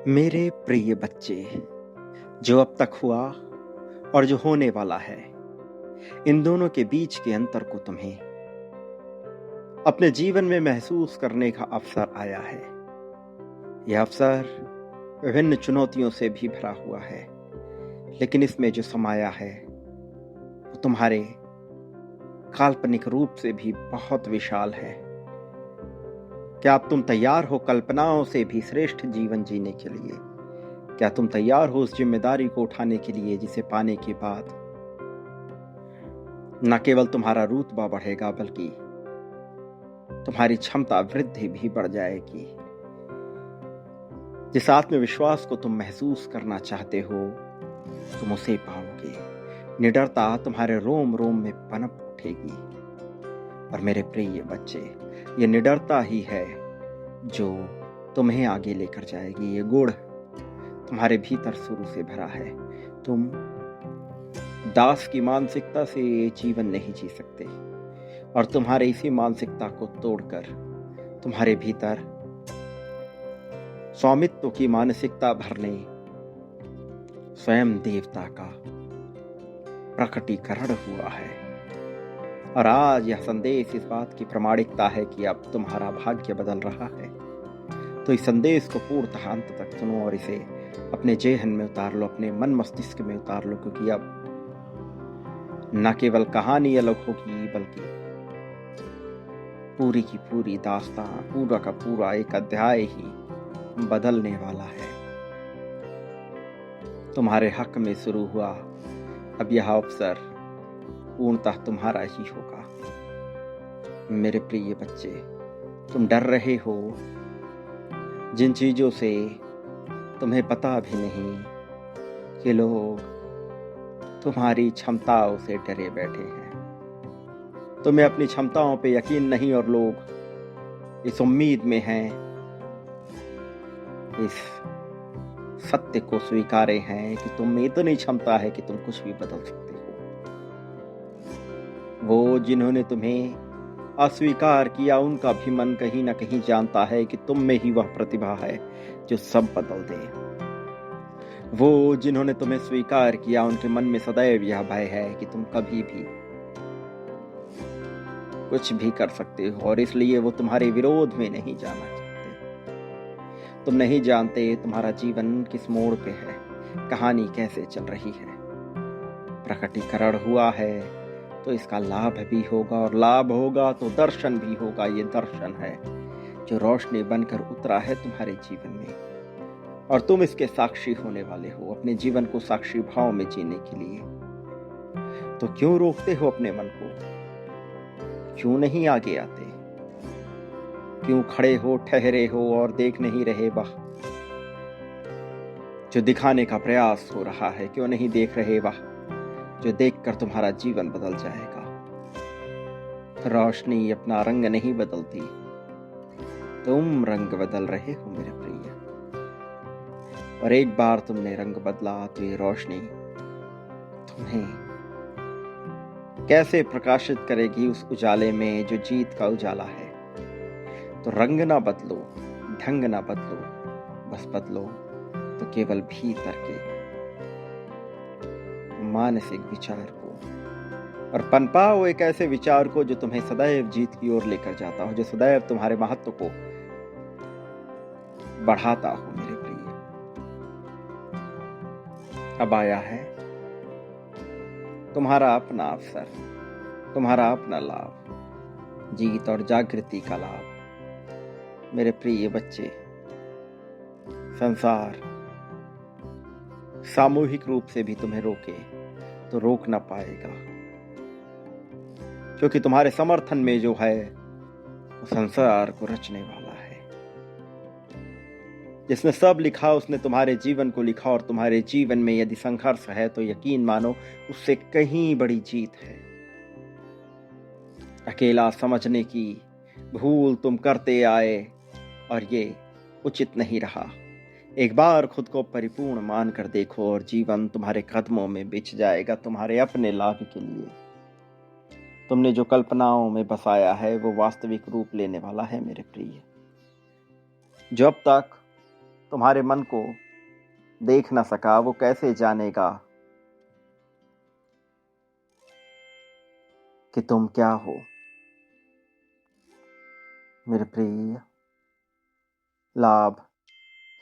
मेरे प्रिय बच्चे, जो अब तक हुआ और जो होने वाला है, इन दोनों के बीच के अंतर को तुम्हें अपने जीवन में महसूस करने का अवसर आया है। यह अवसर विभिन्न चुनौतियों से भी भरा हुआ है, लेकिन इसमें जो समाया है वो तुम्हारे काल्पनिक रूप से भी बहुत विशाल है। क्या अब तुम तैयार हो कल्पनाओं से भी श्रेष्ठ जीवन जीने के लिए? क्या तुम तैयार हो उस जिम्मेदारी को उठाने के लिए जिसे पाने के बाद न केवल तुम्हारा रुतबा बढ़ेगा बल्कि तुम्हारी क्षमता वृद्धि भी बढ़ जाएगी? जिस आत्मविश्वास को तुम महसूस करना चाहते हो तुम उसे पाओगे। निडरता तुम्हारे रोम रोम में पनप उठेगी। और मेरे प्रिय बच्चे, ये निडरता ही है जो तुम्हें आगे लेकर जाएगी। ये गुण तुम्हारे भीतर शुरू से भरा है। तुम दास की मानसिकता से ये जीवन नहीं जी सकते, और तुम्हारे इसी मानसिकता को तोड़कर तुम्हारे भीतर स्वामित्व की मानसिकता भरने स्वयं देवता का प्रकटीकरण हुआ है। और आज यह संदेश इस बात की प्रामाणिकता है कि अब तुम्हारा भाग्य बदल रहा है। तो इस संदेश को पूर्णतः अंत तक सुनो और इसे अपने जेहन में उतार लो, अपने मन मस्तिष्क में उतार लो, क्योंकि अब न केवल कहानी अलग होगी बल्कि पूरी की पूरी दास्तां, पूरा का पूरा एक अध्याय ही बदलने वाला है। तुम्हारे हक में शुरू हुआ अब यह अवसर पूर्णतः तुम्हारा ही होगा। मेरे प्रिय बच्चे, तुम डर रहे हो जिन चीजों से तुम्हें पता भी नहीं कि लोग तुम्हारी क्षमताओं से डरे बैठे हैं। तुम्हें अपनी क्षमताओं पे यकीन नहीं और लोग इस उम्मीद में हैं, इस सत्य को स्वीकारे हैं कि तुम में इतनी क्षमता है कि तुम कुछ भी बदल सकते हो। वो जिन्होंने तुम्हें अस्वीकार किया उनका भी मन कहीं ना कहीं जानता है कि तुम में ही वह प्रतिभा है जो सब बदल दे। वो जिन्होंने तुम्हें स्वीकार किया उनके मन में सदैव यह भय है कि तुम कभी भी कुछ भी कर सकते हो, और इसलिए वो तुम्हारे विरोध में नहीं जाना चाहते। तुम नहीं जानते तुम्हारा जीवन किस मोड़ पे है, कहानी कैसे चल रही है। प्रकटीकरण हुआ है तो इसका लाभ भी होगा, और लाभ होगा तो दर्शन भी होगा। ये दर्शन है जो रोशनी बनकर उतरा है तुम्हारे जीवन में, और तुम इसके साक्षी होने वाले हो अपने जीवन को साक्षी भाव में जीने के लिए। तो क्यों रोकते हो अपने मन को? क्यों नहीं आगे आते? क्यों खड़े हो, ठहरे हो और देख नहीं रहे वह जो दिखाने का प्रयास हो रहा है? क्यों नहीं देख रहे वह जो देखकर तुम्हारा जीवन बदल जाएगा? रोशनी अपना रंग नहीं बदलती, तुम रंग बदल रहे हो मेरे प्रिय। और एक बार तुमने रंग बदला तो ये रोशनी तुम्हें कैसे प्रकाशित करेगी उस उजाले में जो जीत का उजाला है। तो रंग ना बदलो, ढंग ना बदलो, बस बदलो तो केवल भीतर के मानसिक विचार को, और पनपाओ एक ऐसे विचार को जो तुम्हें सदैव जीत की ओर लेकर जाता हो, जो सदैव तुम्हारे महत्व को बढ़ाता हो मेरे प्रिय। अब आया है तुम्हारा अपना अवसर, तुम्हारा अपना लाभ, जीत और जागृति का लाभ। मेरे प्रिय बच्चे, संसार सामूहिक रूप से भी तुम्हें रोके तो रोक ना पाएगा, क्योंकि तुम्हारे समर्थन में जो है वो संसार को रचने वाला है। जिसने सब लिखा उसने तुम्हारे जीवन को लिखा, और तुम्हारे जीवन में यदि संघर्ष है तो यकीन मानो उससे कहीं बड़ी जीत है। अकेला समझने की भूल तुम करते आए और ये उचित नहीं रहा। एक बार खुद को परिपूर्ण मानकर देखो और जीवन तुम्हारे कदमों में बिछ जाएगा तुम्हारे अपने लाभ के लिए। तुमने जो कल्पनाओं में बसाया है वो वास्तविक रूप लेने वाला है मेरे प्रिय। जो अब तक तुम्हारे मन को देख न सका, वो कैसे जानेगा कि तुम क्या हो। मेरे प्रिय, लाभ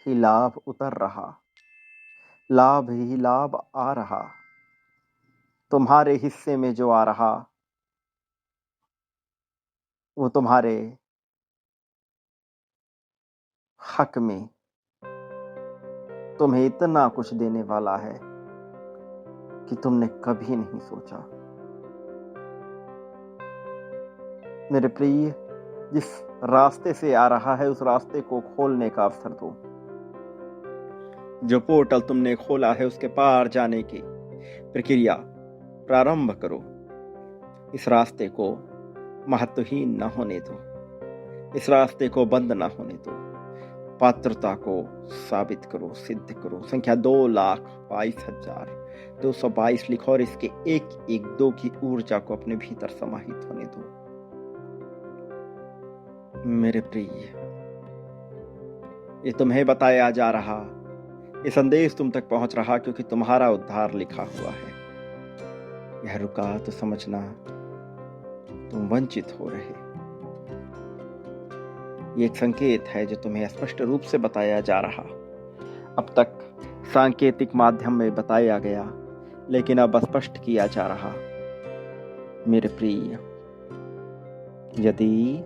ही लाभ उतर रहा, लाभ ही लाभ आ रहा। तुम्हारे हिस्से में जो आ रहा वो तुम्हारे हक में तुम्हें इतना कुछ देने वाला है कि तुमने कभी नहीं सोचा। मेरे प्रिय, जिस रास्ते से आ रहा है उस रास्ते को खोलने का अवसर दो। जो पोर्टल तुमने खोला है उसके पार जाने की प्रक्रिया प्रारंभ करो। इस रास्ते को महत्वहीन न होने दो, इस रास्ते को बंद न होने दो। पात्रता को साबित करो, सिद्ध करो। संख्या 2,22,222 लिखो और इसके 112 की ऊर्जा को अपने भीतर समाहित होने दो। मेरे प्रिय, ये तुम्हें बताया जा रहा, ये संदेश तुम तक पहुंच रहा क्योंकि तुम्हारा उद्धार लिखा हुआ है। यह रुका तो समझना तुम वंचित हो रहे। ये एक संकेत है जो तुम्हें स्पष्ट रूप से बताया जा रहा। अब तक सांकेतिक माध्यम में बताया गया, लेकिन अब स्पष्ट किया जा रहा। मेरे प्रिय, यदि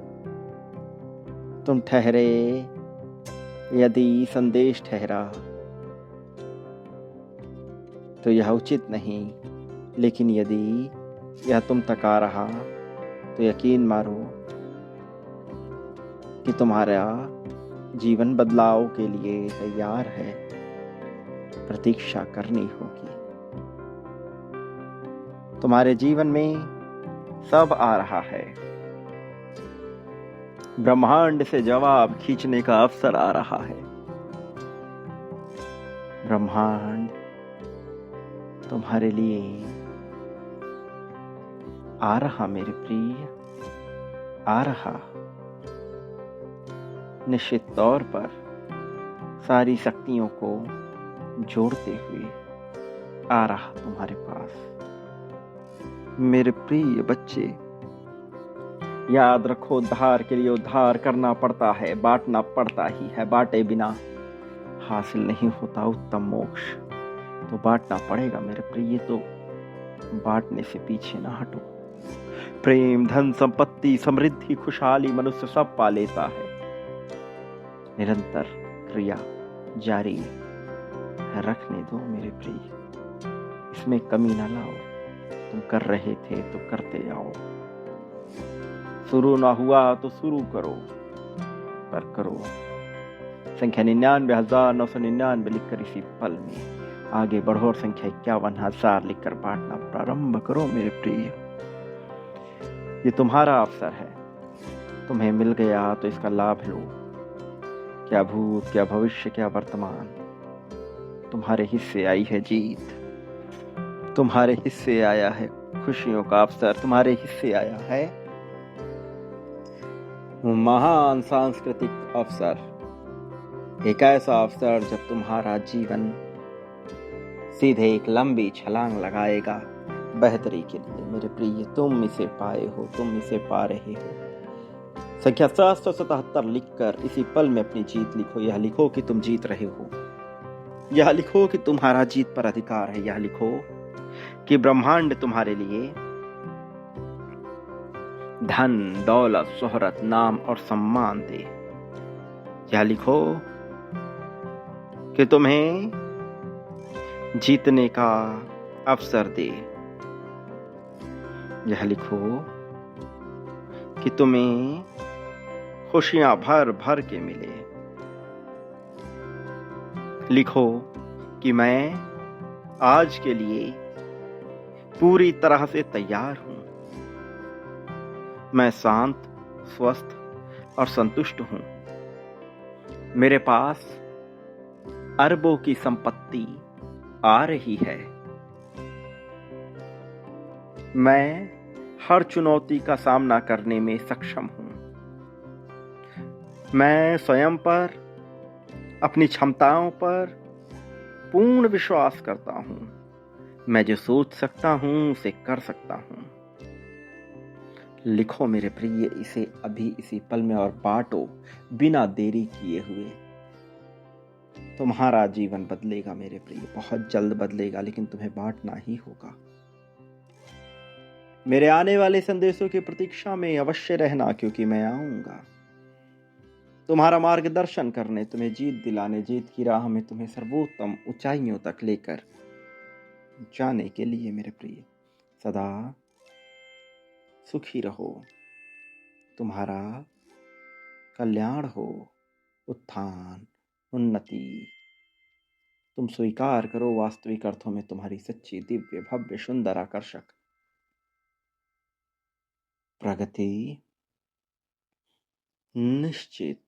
तुम ठहरे, यदि संदेश ठहरा तो यह उचित नहीं, लेकिन यदि यह तुम तक आ रहा तो यकीन मारो कि तुम्हारा जीवन बदलाव के लिए तैयार है। प्रतीक्षा करनी होगी। तुम्हारे जीवन में सब आ रहा है। ब्रह्मांड से जवाब खींचने का अवसर आ रहा है। ब्रह्मांड तुम्हारे लिए आ रहा। मेरे प्रिय, आ रहा। निश्चित तौर पर सारी शक्तियों को जोड़ते हुए आ रहा तुम्हारे पास। मेरे प्रिय बच्चे, याद रखो, उद्धार के लिए उद्धार करना पड़ता है, बांटना पड़ता ही है। बांटे बिना हासिल नहीं होता उत्तम मोक्ष, तो बांटना पड़ेगा। मेरे प्रिय, तो बांटने से पीछे ना हटो। प्रेम, धन, संपत्ति, समृद्धि, खुशहाली मनुष्य सब पा लेता है। निरंतर क्रिया जारी रखने दो मेरे प्रिय, इसमें कमी ना लाओ। तुम कर रहे थे तो करते जाओ। शुरू ना हुआ तो शुरू करो, पर करो। संख्या 99,999 लिखकर इसी पल में आगे बढ़ो और संख्या 51,000 लिखकर बांटना प्रारंभ करो। मेरे प्रिय, ये तुम्हारा अवसर है। तुम्हें मिल गया तो इसका लाभ लो। क्या भूत, क्या भविष्य, क्या वर्तमान, तुम्हारे हिस्से आई है जीत। तुम्हारे हिस्से आया है खुशियों का अवसर। तुम्हारे हिस्से आया है महान सांस्कृतिक अवसर। एक ऐसा अवसर जब तुम्हारा जीवन सीधे एक लंबी छलांग लगाएगा बेहतरी के लिए। मेरे प्रिय, तुम इसे पाए हो, तुम इसे पा रहे हो। संख्या 777 लिखकर इसी पल में अपनी जीत लिखो। यह लिखो कि तुम जीत रहे हो। यह लिखो कि तुम्हारा जीत पर अधिकार है। यह लिखो कि ब्रह्मांड तुम्हारे लिए धन, दौलत, शोहरत, नाम और सम्मान दे। यह लिखो कि तुम्हें जीतने का अवसर दे। यह लिखो कि तुम्हें खुशियां भर भर के मिले। लिखो कि मैं आज के लिए पूरी तरह से तैयार हूं। मैं शांत, स्वस्थ और संतुष्ट हूं। मेरे पास अरबों की संपत्ति आ रही है। मैं हर चुनौती का सामना करने में सक्षम हूं। मैं स्वयं पर अपनी क्षमताओं पर पूर्ण विश्वास करता हूं। मैं जो सोच सकता हूं उसे कर सकता हूं। लिखो मेरे प्रिय इसे अभी इसी पल में और बांटो बिना देरी किए हुए। तुम्हारा जीवन बदलेगा मेरे प्रिय, बहुत जल्द बदलेगा, लेकिन तुम्हें बांटना ही होगा। मेरे आने वाले संदेशों की प्रतीक्षा में अवश्य रहना, क्योंकि मैं आऊंगा तुम्हारा मार्गदर्शन करने, तुम्हें जीत दिलाने, जीत की राह में तुम्हें सर्वोत्तम ऊंचाइयों तक लेकर जाने के लिए मेरे प्रिय। सदा सुखी रहो, तुम्हारा कल्याण हो, उत्थान, उन्नति। तुम स्वीकार करो वास्तविक अर्थों में तुम्हारी सच्ची, दिव्य, भव्य, सुंदर, आकर्षक प्रगति निश्चित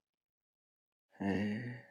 है।